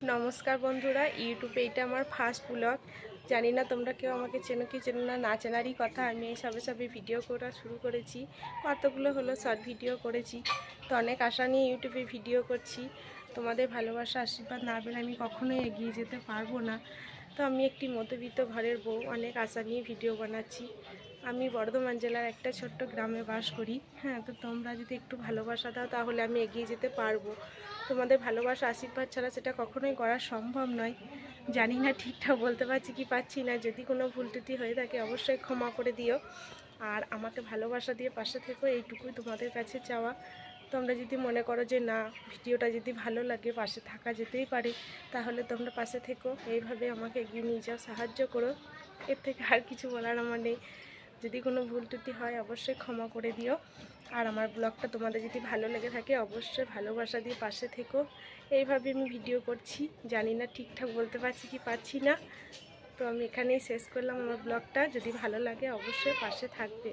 নমস্কার বন্ধুরা, ইউটিউবে এটা আমার ফার্স্ট ব্লগ। জানি না তোমরা কেউ আমাকে চেনো কি চেনো না, না চেনারই কথা। আমি এই সবে সবে ভিডিও করা শুরু করেছি, কতগুলো হলো শর্ট ভিডিও করেছি। তো অনেক আশা নিয়ে ইউটিউবে ভিডিও করছি। তোমাদের ভালোবাসা আশীর্বাদ না পেলে আমি কখনোই এগিয়ে যেতে পারবো না। তো আমি একটি মধ্যবিত্ত ঘরের বউ, অনেক আশা নিয়ে ভিডিও বানাচ্ছি। আমি বর্ধমান জেলার একটা ছোট্ট গ্রামে বাস করি। হ্যাঁ, তো তোমরা যদি একটু ভালোবাসা দাও তাহলে আমি এগিয়ে যেতে পারবো। তোমাদের ভালোবাসা আশীর্বাদ ছাড়া সেটা কখনোই করা সম্ভব নয়। জানি না ঠিকঠাক বলতে পারছি কি পাচ্ছি না, যদি কোনো ভুল ত্রুটি হয়ে থাকে অবশ্যই ক্ষমা করে দিও। আর আমাকে ভালোবাসা দিয়ে পাশে থেকো, এইটুকুই তোমাদের কাছে চাওয়া। তোমরা যদি মনে করো যে না, ভিডিওটা যদি ভালো লাগে, পাশে থাকা যেতেই পারে, তাহলে তোমরা পাশে থেকো, এইভাবে আমাকে এগিয়ে নিয়ে যাও, সাহায্য করো। এর থেকে আর কিছু বলার আমার নেই। যদি কোনো ভুল ত্রুটি হয় অবশ্যই ক্ষমা করে দিও। আর আমার ব্লগটা তোমাদের যদি ভালো লেগে থাকে অবশ্যই ভালোবাসা দিয়ে পাশে থেকো। এইভাবে আমি ভিডিও করছি, জানি না ঠিকঠাক বলতে পারছি কি পারছি না। তো আমি এখানেই শেষ করলাম আমার ব্লগটা। যদি ভালো লাগে অবশ্যই পাশে থাকবে।